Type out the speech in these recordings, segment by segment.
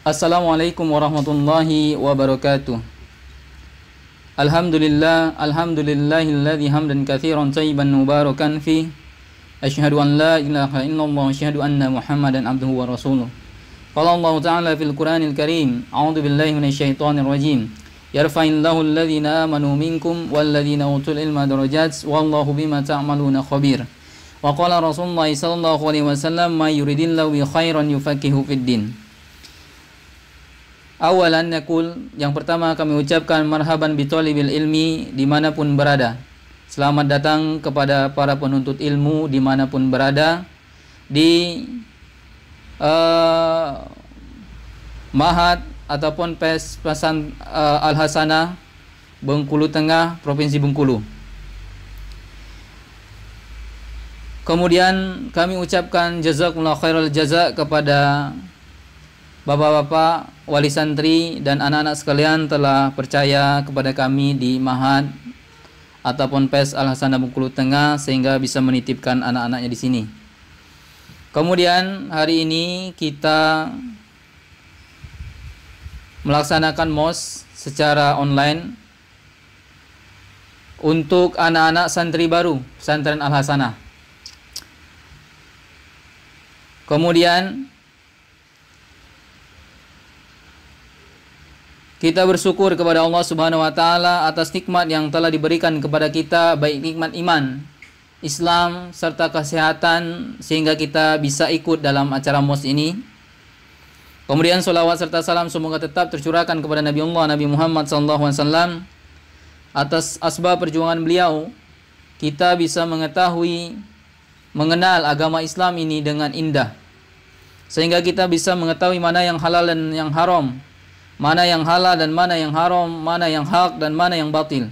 Assalamualaikum warahmatullahi wabarakatuh. Alhamdulillahilladzi hamdan katsiran thayyiban mubarakan fi. Asyhadu an la ilaha illallah wa asyhadu anna Muhammadan abduhu wa rasuluh. Qala Allah Ta'ala fil Qur'anil Karim, a'udzu billahi minasyaitonir rajim. Yarfa'illahu alladhina amanu minkum walladzina utul ilma darajat wallahu bima ta'maluna khabir. Wa qala Rasulullah sallallahu alaihi wasallam, may yuridillahu bi khairan yufaqihu fid din. Awalan yakul, yang pertama kami ucapkan marhaban bitolibil ilmi dimanapun berada. Selamat datang kepada para penuntut ilmu dimanapun berada di Mahat ataupun Pesan Al-Hasanah Bengkulu Tengah, Provinsi Bengkulu. Kemudian kami ucapkan jazakumullah khairal jaza kepada bapak-bapak, wali santri dan anak-anak sekalian telah percaya kepada kami di Mahat ataupun PES Al-Hasanah Bengkulu Tengah sehingga bisa menitipkan anak-anaknya di sini. Kemudian hari ini kita melaksanakan MOS secara online untuk anak-anak santri baru pesantren Al-Hasanah. Kemudian kita bersyukur kepada Allah Subhanahu wa taala atas nikmat yang telah diberikan kepada kita, baik nikmat iman, Islam serta kesehatan sehingga kita bisa ikut dalam acara MOS ini. Kemudian sholawat serta salam semoga tetap tercurahkan kepada Nabi Allah Nabi Muhammad SAW. Atas asbab perjuangan beliau kita bisa mengetahui, mengenal agama Islam ini dengan indah, sehingga kita bisa mengetahui mana yang halal dan yang haram, mana yang halal dan mana yang haram, mana yang hak dan mana yang batil,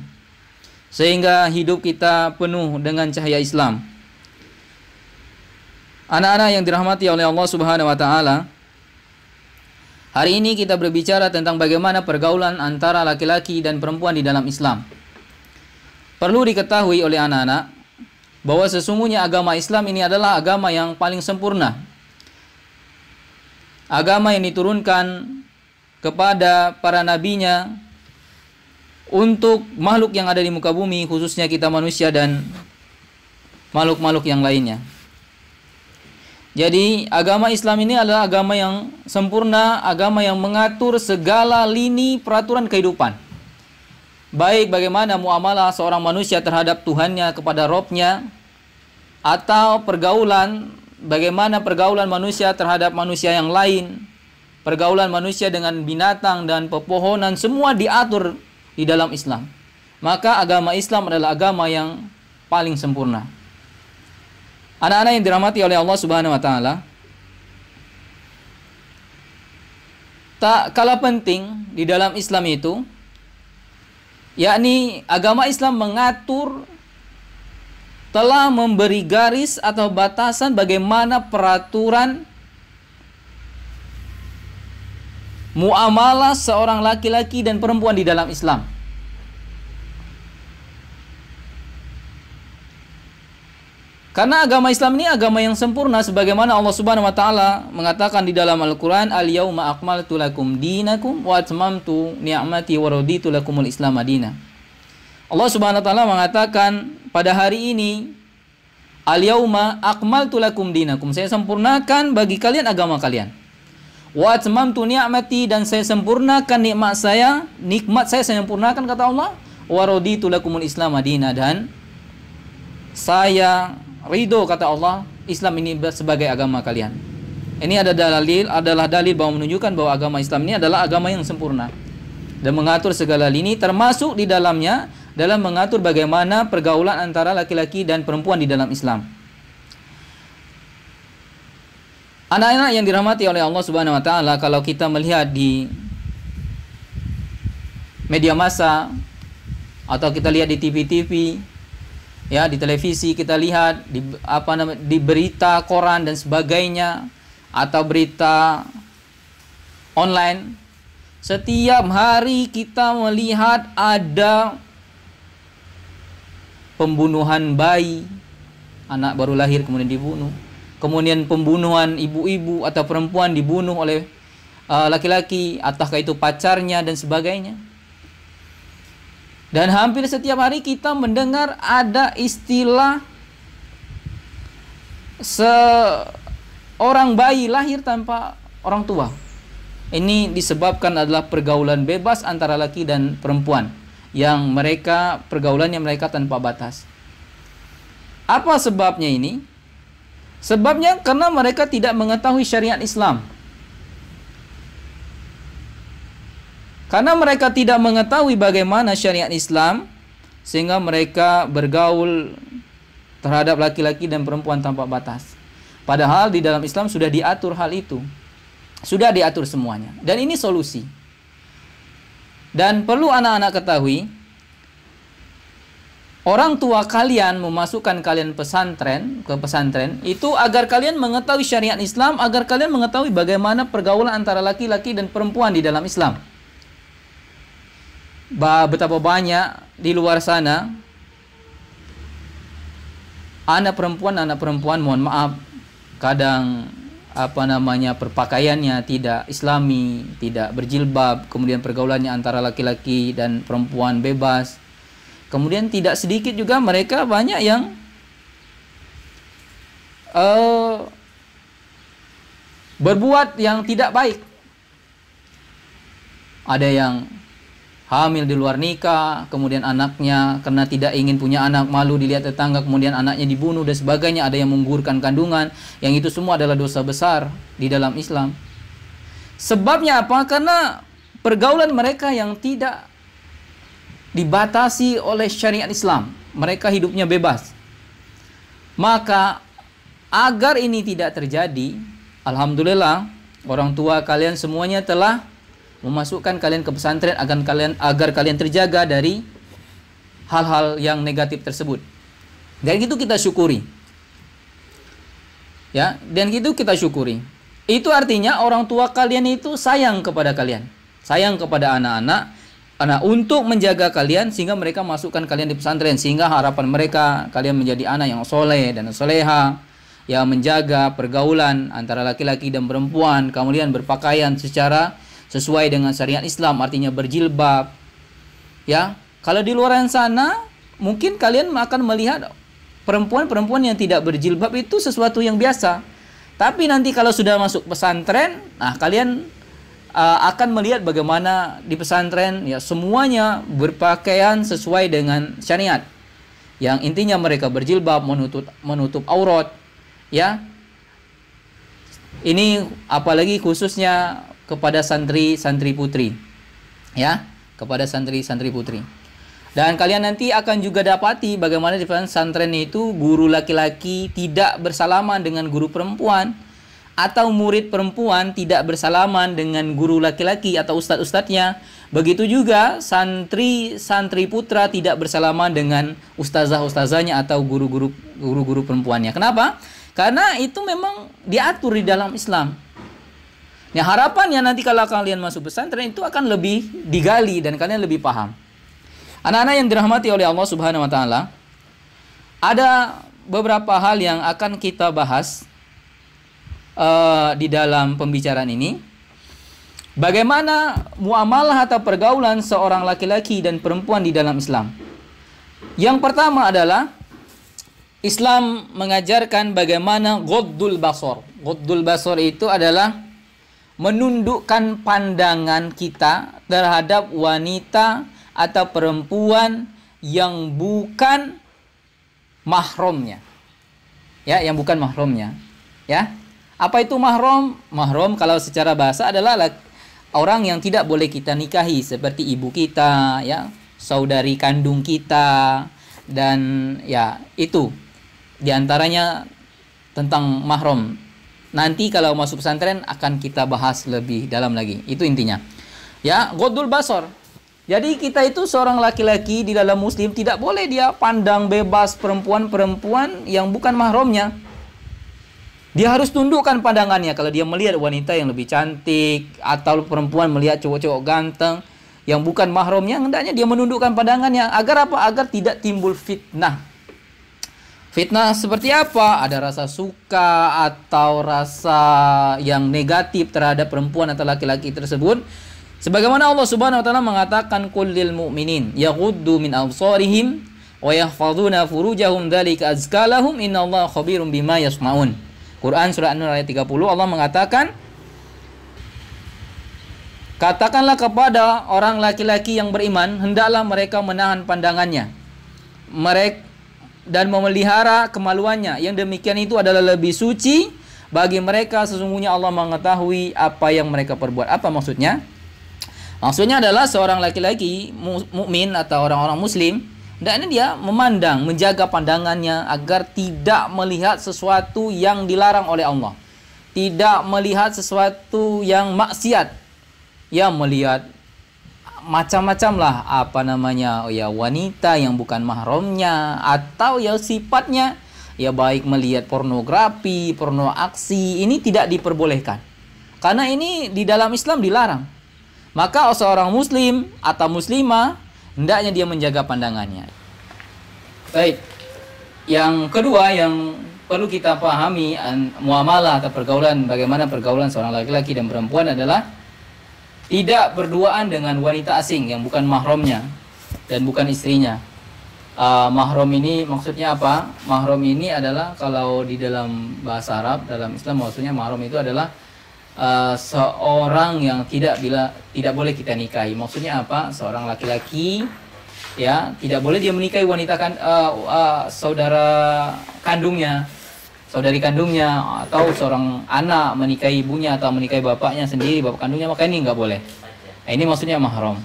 sehingga hidup kita penuh dengan cahaya Islam. Anak-anak yang dirahmati oleh Allah Subhanahu wa taala, hari ini kita berbicara tentang bagaimana pergaulan antara laki-laki dan perempuan di dalam Islam. Perlu diketahui oleh anak-anak bahwa sesungguhnya agama Islam ini adalah agama yang paling sempurna, agama yang diturunkan kepada para nabinya untuk makhluk yang ada di muka bumi, khususnya kita manusia dan makhluk-makhluk yang lainnya. Jadi agama Islam ini adalah agama yang sempurna, agama yang mengatur segala lini peraturan kehidupan, baik bagaimana muamalah seorang manusia terhadap Tuhannya, kepada Robnya, atau pergaulan, bagaimana pergaulan manusia terhadap manusia yang lain, pergaulan manusia dengan binatang dan pepohonan, semua diatur di dalam Islam. Maka agama Islam adalah agama yang paling sempurna. Anak-anak yang dirahmati oleh Allah Subhanahu wa taala, tak kalah penting di dalam Islam itu, yakni agama Islam mengatur, telah memberi garis atau batasan bagaimana peraturan muamalah seorang laki-laki dan perempuan di dalam Islam. Karena agama Islam ini agama yang sempurna, sebagaimana Allah Subhanahu wa taala mengatakan di dalam Al-Qur'an, "Al-yauma akmaltu lakum dinakum wa atmamtu ni'mati wa raditu lakumul Islam madina." Allah Subhanahu wa taala mengatakan, pada hari ini, "Al-yauma akmaltu lakum dinakum." Saya sempurnakan bagi kalian agama kalian. Wa atmamtu ni'mati, dan saya sempurnakan nikmat saya sempurnakan, kata Allah. Wa raditu lakumul Islam madina, dan saya ridho, kata Allah, Islam ini sebagai agama kalian. Ini adalah dalil bahwa menunjukkan bahwa agama Islam ini adalah agama yang sempurna dan mengatur segala lini, termasuk di dalamnya dalam mengatur bagaimana pergaulan antara laki-laki dan perempuan di dalam Islam. Anak-anak yang dirahmati oleh Allah Subhanahu wa taala, kalau kita melihat di media massa atau kita lihat di TV-TV, ya, di televisi, kita lihat di berita koran dan sebagainya, atau berita online, setiap hari kita melihat ada pembunuhan bayi, anak baru lahir kemudian dibunuh, kemudian pembunuhan ibu-ibu atau perempuan dibunuh oleh laki-laki, ataukah itu pacarnya dan sebagainya. Dan hampir setiap hari kita mendengar ada istilah seorang bayi lahir tanpa orang tua. Ini disebabkan adalah pergaulan bebas antara laki dan perempuan, yang mereka pergaulannya mereka tanpa batas. Apa sebabnya ini? Sebabnya karena mereka tidak mengetahui syariat Islam. Karena mereka tidak mengetahui bagaimana syariat Islam, sehingga mereka bergaul terhadap laki-laki dan perempuan tanpa batas. Padahal di dalam Islam sudah diatur hal itu. Sudah diatur semuanya. Dan ini solusi. Dan perlu anak-anak ketahui, orang tua kalian memasukkan kalian ke pesantren itu agar kalian mengetahui syariat Islam, agar kalian mengetahui bagaimana pergaulan antara laki-laki dan perempuan di dalam Islam. Betapa banyak di luar sana anak perempuan, mohon maaf, kadang perpakaiannya tidak islami, tidak berjilbab, kemudian pergaulannya antara laki-laki dan perempuan bebas. Kemudian tidak sedikit juga mereka banyak yang berbuat yang tidak baik. Ada yang hamil di luar nikah, kemudian anaknya karena tidak ingin punya anak, malu dilihat tetangga, kemudian anaknya dibunuh dan sebagainya. Ada yang menggugurkan kandungan, yang itu semua adalah dosa besar di dalam Islam. Sebabnya apa? Karena pergaulan mereka yang tidak dibatasi oleh syariat Islam. Mereka hidupnya bebas. Maka agar ini tidak terjadi, alhamdulillah orang tua kalian semuanya telah memasukkan kalian ke pesantren agar kalian terjaga dari hal-hal yang negatif tersebut. Dan itu kita syukuri. Ya, dan itu kita syukuri. Itu artinya orang tua kalian itu sayang kepada kalian. Sayang kepada anak-anak untuk menjaga kalian sehingga mereka masukkan kalian di pesantren, sehingga harapan mereka kalian menjadi anak yang soleh dan soleha, yang menjaga pergaulan antara laki-laki dan perempuan, kemudian berpakaian secara sesuai dengan syariat Islam, artinya berjilbab. Ya, kalau di luar sana mungkin kalian akan melihat perempuan-perempuan yang tidak berjilbab itu sesuatu yang biasa. Tapi nanti kalau sudah masuk pesantren, nah kalian akan melihat bagaimana di pesantren ya semuanya berpakaian sesuai dengan syariat. Yang intinya mereka berjilbab, menutup aurat, ya. Ini apalagi khususnya kepada santri putri, ya, kepada santri putri. Dan kalian nanti akan juga dapati bagaimana di pesantren itu guru laki-laki tidak bersalaman dengan guru perempuan, atau murid perempuan tidak bersalaman dengan guru laki-laki atau ustadz-ustadznya. Begitu juga santri putra tidak bersalaman dengan ustazah-ustazahnya atau guru-guru perempuannya. Kenapa? Karena itu memang diatur di dalam Islam. Nah, harapannya nanti kalau kalian masuk pesantren itu akan lebih digali dan kalian lebih paham. Anak-anak yang dirahmati oleh Allah Subhanahu wa taala, ada beberapa hal yang akan kita bahas di dalam pembicaraan ini. Bagaimana muamalah atau pergaulan seorang laki-laki dan perempuan di dalam Islam. Yang pertama adalah Islam mengajarkan bagaimana ghaddul basar. Ghaddul basar itu adalah menundukkan pandangan kita terhadap wanita atau perempuan yang bukan mahramnya. Ya, yang bukan mahramnya. Ya. Apa itu mahram? Mahram kalau secara bahasa adalah orang yang tidak boleh kita nikahi, seperti ibu kita, ya, saudari kandung kita, dan ya itu diantaranya tentang mahram. Nanti kalau masuk pesantren akan kita bahas lebih dalam lagi. Itu intinya. Ya, ghaddul basar. Jadi kita itu seorang laki-laki di dalam muslim tidak boleh dia pandang bebas perempuan-perempuan yang bukan mahramnya. Dia harus tundukkan pandangannya kalau dia melihat wanita yang lebih cantik atau perempuan melihat cowok-cowok ganteng yang bukan mahramnya, hendaknya dia menundukkan pandangannya agar apa? Agar tidak timbul fitnah. Fitnah seperti apa? Ada rasa suka atau rasa yang negatif terhadap perempuan atau laki-laki tersebut. Sebagaimana Allah Subhanahu wa taala mengatakan, "Qul lil mu'minin yaghuddu min absarihim wa yahfazuna furujahum dzalika azka lahum innallaha khabirum bima yasnaun." Quran surah An-Nur ayat 30, Allah mengatakan, katakanlah kepada orang laki-laki yang beriman, hendaklah mereka menahan pandangannya dan memelihara kemaluannya. Yang demikian itu adalah lebih suci bagi mereka, sesungguhnya Allah mengetahui apa yang mereka perbuat. Apa maksudnya? Maksudnya adalah seorang laki-laki mukmin atau orang-orang muslim, hendaknya dia memandang, menjaga pandangannya agar tidak melihat sesuatu yang dilarang oleh Allah. Tidak melihat sesuatu yang maksiat. Ya, melihat macam-macam lah, apa namanya, ya wanita yang bukan mahramnya, atau ya sifatnya ya baik melihat pornografi, porno aksi, ini tidak diperbolehkan. Karena ini di dalam Islam dilarang. Maka seorang muslim atau muslimah hendaknya dia menjaga pandangannya. Baik. Yang kedua yang perlu kita pahami muamalah atau pergaulan, bagaimana pergaulan seorang laki-laki dan perempuan adalah tidak berduaan dengan wanita asing yang bukan mahramnya dan bukan istrinya. Mahram ini maksudnya apa? Mahram ini adalah kalau di dalam bahasa Arab, dalam Islam maksudnya mahram itu adalah seorang yang tidak boleh kita nikahi. Maksudnya apa? Seorang laki-laki ya tidak boleh dia menikahi wanita saudara kandungnya, saudari kandungnya, atau seorang anak menikahi ibunya atau menikahi bapaknya sendiri, bapak kandungnya, maka ini nggak boleh. Nah, ini maksudnya mahram.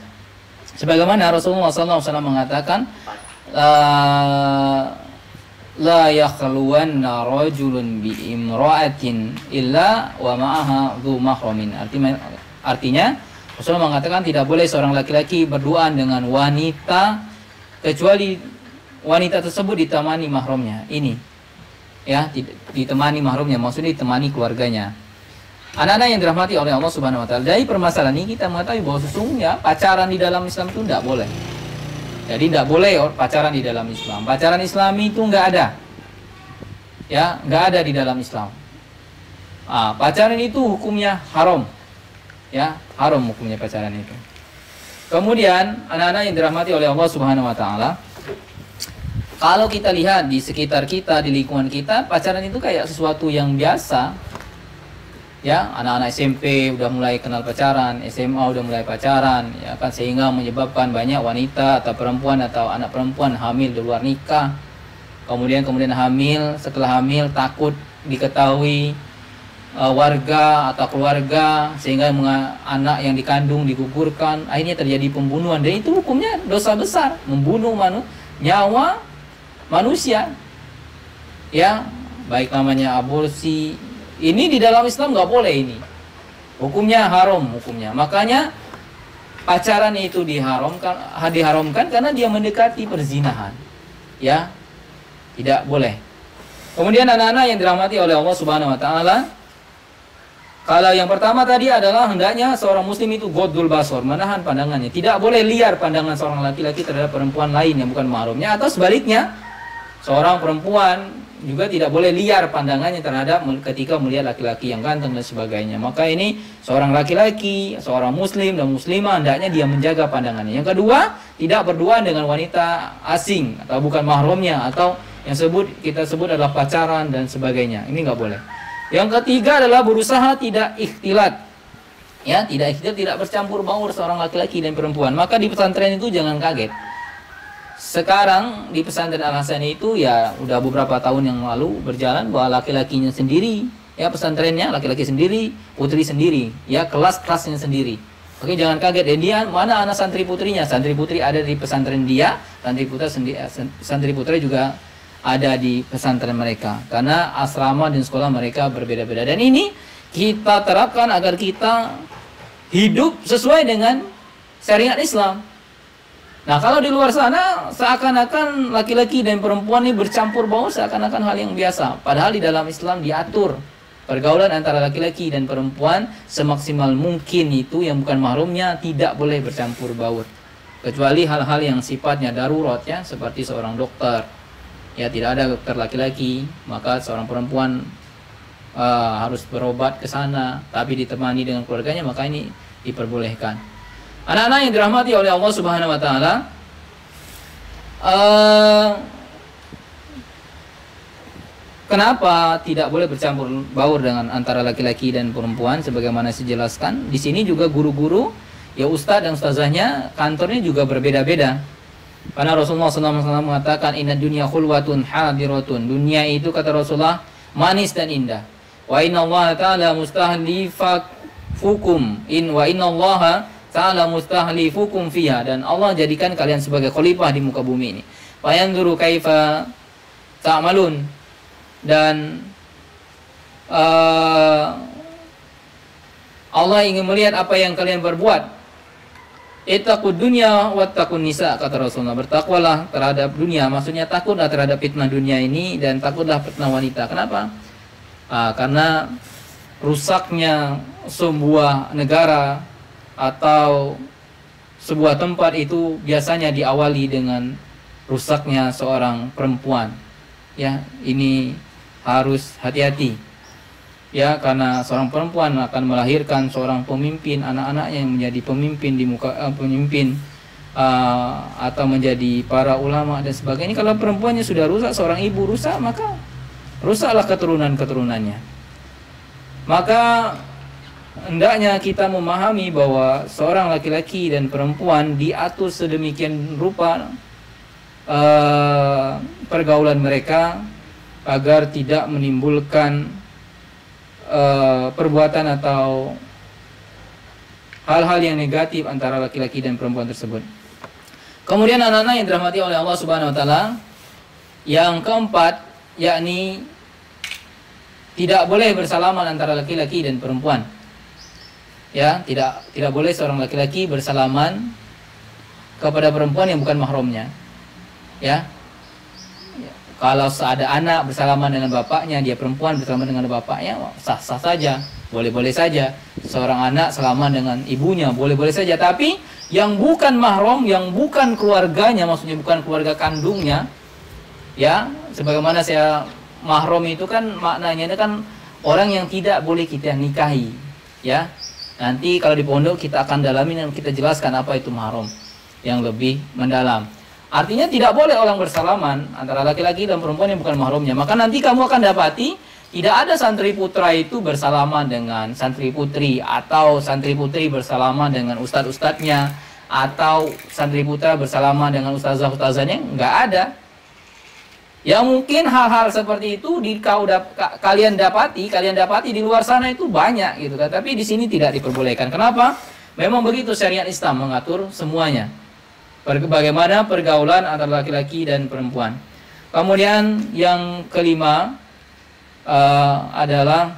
Sebagaimana Rasulullah SAW mengatakan, la yakhluwanna rajulun bi imra'atin illa wa ma'aha dhu mahramin. Artinya Rasulullah mengatakan tidak boleh seorang laki-laki berduaan dengan wanita kecuali wanita tersebut ditemani mahramnya. Ini ya, ditemani mahramnya, maksudnya ditemani keluarganya. Anak-anak yang dirahmati oleh Allah Subhanahu wa taala, dari permasalahan ini kita mengetahui bahwa sesungguhnya pacaran di dalam Islam itu tidak boleh. Jadi tidak boleh pacaran di dalam Islam. Pacaran Islami itu nggak ada. Ya, nggak ada di dalam Islam. Pacaran itu hukumnya haram. Ya, haram hukumnya pacaran itu. Kemudian anak-anak yang dirahmati oleh Allah Subhanahu wa taala, kalau kita lihat di sekitar kita, di lingkungan kita, pacaran itu kayak sesuatu yang biasa. Ya, anak-anak SMP udah mulai kenal pacaran, SMA udah mulai pacaran, ya kan, sehingga menyebabkan banyak wanita atau perempuan atau anak perempuan hamil di luar nikah. Kemudian hamil, setelah hamil takut diketahui warga atau keluarga, sehingga anak yang dikandung digugurkan, akhirnya terjadi pembunuhan, dan itu hukumnya dosa besar, membunuh nyawa manusia. Ya, baik namanya aborsi. Ini di dalam Islam nggak boleh, ini hukumnya haram hukumnya. Makanya pacaran itu diharamkan karena dia mendekati perzinahan. Ya, tidak boleh. Kemudian anak-anak yang dirahmati oleh Allah Subhanahu wa taala, kalau yang pertama tadi adalah hendaknya seorang muslim itu ghaddul basar, menahan pandangannya. Tidak boleh liar pandangan seorang laki-laki terhadap perempuan lain yang bukan mahramnya, atau sebaliknya seorang perempuan juga tidak boleh liar pandangannya terhadap ketika melihat laki-laki yang ganteng dan sebagainya. Maka ini seorang laki-laki, seorang muslim dan muslimah hendaknya dia menjaga pandangannya. Yang kedua, tidak berduaan dengan wanita asing atau bukan mahramnya, atau yang kita sebut adalah pacaran dan sebagainya. Ini nggak boleh. Yang ketiga adalah berusaha tidak ikhtilat. Ya, tidak bercampur baur seorang laki-laki dan perempuan. Maka di pesantren itu jangan kaget. Sekarang di pesantren Al-Hasan itu ya udah beberapa tahun yang lalu berjalan bahwa laki-lakinya sendiri, ya pesantrennya laki-laki sendiri, putri sendiri, ya kelas-kelasnya sendiri. Oke, jangan kaget. Dan dia mana anak santri putrinya? Santri putri ada di pesantren dia, santri putra juga ada di pesantren mereka. Karena asrama dan sekolah mereka berbeda-beda. Dan ini kita terapkan agar kita hidup sesuai dengan syariat Islam. Nah, kalau di luar sana seakan-akan laki-laki dan perempuan ini bercampur baur, seakan-akan hal yang biasa. Padahal di dalam Islam diatur pergaulan antara laki-laki dan perempuan semaksimal mungkin itu yang bukan mahramnya tidak boleh bercampur baur. Kecuali hal-hal yang sifatnya darurat, ya, seperti seorang dokter, ya tidak ada dokter laki-laki, maka seorang perempuan harus berobat ke sana tapi ditemani dengan keluarganya, maka ini diperbolehkan. Anak-anak yang dirahmati oleh Allah Subhanahu wa taala, kenapa tidak boleh bercampur baur dengan antara laki-laki dan perempuan sebagaimana saya jelaskan? Di sini juga guru-guru, ya ustadz dan ustazahnya, kantornya juga berbeda-beda. Karena Rasulullah SAW mengatakan inna dunya khulwatun hadiratun. Dunia itu, kata Rasulullah, manis dan indah. Wa inna Allah ta'ala mustahlifukum wa inna Allah ta'ala mustahlifukum fiha. Dan Allah jadikan kalian sebagai khalifah di muka bumi ini. Fa yanzuru kaifa ta'malun. Dan Allah ingin melihat apa yang kalian berbuat. Ittaqud dunya wattaqun nisa, kata Rasulullah. Bertakwalah terhadap dunia, maksudnya takutlah terhadap fitnah dunia ini dan takutlah fitnah wanita. Kenapa? Karena rusaknya sebuah negara atau sebuah tempat itu biasanya diawali dengan rusaknya seorang perempuan. Ya, ini harus hati-hati. Ya, karena seorang perempuan akan melahirkan seorang pemimpin, anak-anaknya yang menjadi pemimpin di muka atau menjadi para ulama dan sebagainya. Kalau perempuannya sudah rusak, seorang ibu rusak, maka rusaklah keturunan-keturunannya. Maka hendaknya kita memahami bahwa seorang laki-laki dan perempuan diatur sedemikian rupa pergaulan mereka agar tidak menimbulkan perbuatan atau hal-hal yang negatif antara laki-laki dan perempuan tersebut. Kemudian anak-anak yang dirahmati oleh Allah Subhanahu wa taala, yang keempat yakni tidak boleh bersalaman antara laki-laki dan perempuan. Ya, tidak boleh seorang laki-laki bersalaman kepada perempuan yang bukan mahramnya. Ya. Kalau ada anak bersalaman dengan bapaknya, dia perempuan bersalaman dengan bapaknya, sah-sah saja, boleh-boleh saja. Seorang anak salaman dengan ibunya, boleh-boleh saja. Tapi yang bukan mahram, yang bukan keluarganya, maksudnya bukan keluarga kandungnya, ya, sebagaimana saya mahram itu kan maknanya itu kan orang yang tidak boleh kita nikahi, ya. Nanti kalau di pondok kita akan dalami dan kita jelaskan apa itu mahram yang lebih mendalam. Artinya tidak boleh orang bersalaman antara laki-laki dan perempuan yang bukan mahramnya. Maka nanti kamu akan dapati tidak ada santri putra itu bersalaman dengan santri putri, atau santri putri bersalaman dengan ustadz-ustadznya, atau santri putra bersalaman dengan ustazah-ustazahnya. Nggak ada. Ya mungkin hal-hal seperti itu kalian dapati di luar sana itu banyak gitu kan. Tapi di sini tidak diperbolehkan. Kenapa? Memang begitu syariat Islam mengatur semuanya. Bagaimana pergaulan antara laki-laki dan perempuan. Kemudian yang kelima adalah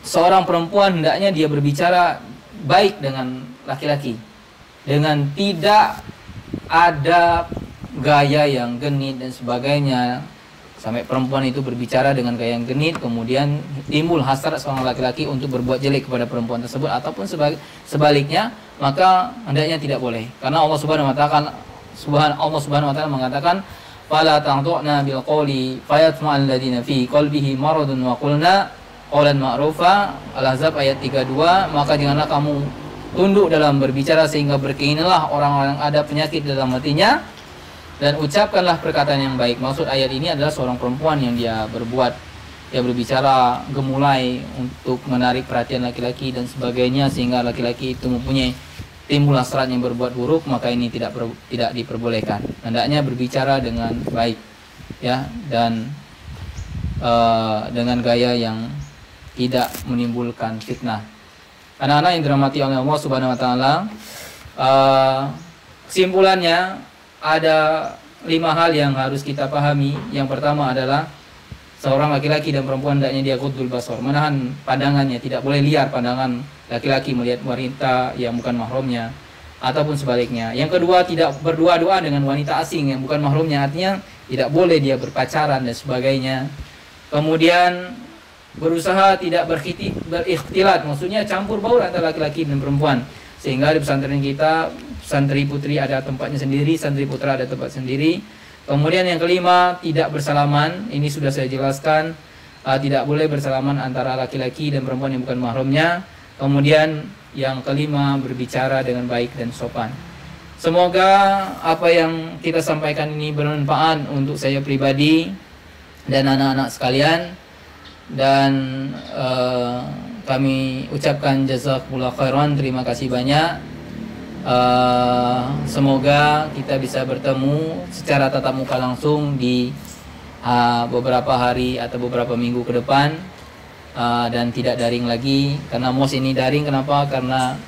seorang perempuan hendaknya dia berbicara baik dengan laki-laki, dengan tidak ada gaya yang genit dan sebagainya, sampai perempuan itu berbicara dengan gaya yang genit, kemudian timbul hasrat seorang laki-laki untuk berbuat jelek kepada perempuan tersebut, ataupun sebaliknya, maka hendaknya tidak boleh. Karena Allah Subhanahu wa taala mengatakan, fala ta'tu'na bil qawli fayatma'al ladina fi qalbihi maradun wa qulna qawlan ma'rufa. Al-Ahzab ayat 32. Maka janganlah kamu tunduk dalam berbicara sehingga berkeinginlah orang-orang ada penyakit dalam hatinya, dan ucapkanlah perkataan yang baik. Maksud ayat ini adalah seorang perempuan yang dia berbicara gemulai untuk menarik perhatian laki-laki dan sebagainya, sehingga laki-laki itu mempunyai timbul hasrat yang berbuat buruk, maka ini tidak diperbolehkan. Hendaknya berbicara dengan baik, ya, dan dengan gaya yang tidak menimbulkan fitnah. Anak-anak yang dirahmati oleh Allah Subhanahu wa taala, kesimpulannya ada 5 hal yang harus kita pahami. Yang pertama adalah seorang laki-laki dan perempuan hendaknya dia ghuddul basar, menahan pandangannya, tidak boleh liar pandangan laki-laki melihat wanita yang bukan mahramnya, ataupun sebaliknya. Yang kedua, tidak berdua-dua dengan wanita asing yang bukan mahramnya, artinya tidak boleh dia berpacaran dan sebagainya. Kemudian berusaha tidak berikhtilat, maksudnya campur baur antara laki-laki dan perempuan, sehingga di pesantren kita santri putri ada tempatnya sendiri, santri putra ada tempat sendiri. Kemudian yang kelima, tidak bersalaman. Ini sudah saya jelaskan, tidak boleh bersalaman antara laki-laki dan perempuan yang bukan mahramnya. Kemudian yang kelima, berbicara dengan baik dan sopan. Semoga apa yang kita sampaikan ini bermanfaat untuk saya pribadi dan anak-anak sekalian. Dan kami ucapkan jazakumullah khairan, terima kasih banyak. Semoga kita bisa bertemu secara tatap muka langsung di beberapa hari atau beberapa minggu ke depan, dan tidak daring lagi. Karena MOS ini daring, kenapa? Karena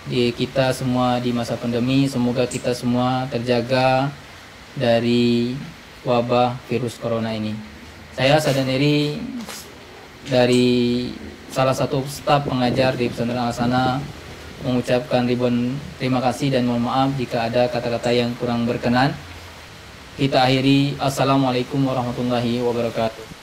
kita semua di masa pandemi, semoga kita semua terjaga dari wabah virus corona ini. Saya Sadaneri dari salah satu staf pengajar di Pesantren Al-Sana mengucapkan ribuan terima kasih dan mohon maaf jika ada kata-kata yang kurang berkenan. Kita akhiri. Assalamualaikum warahmatullahi wabarakatuh.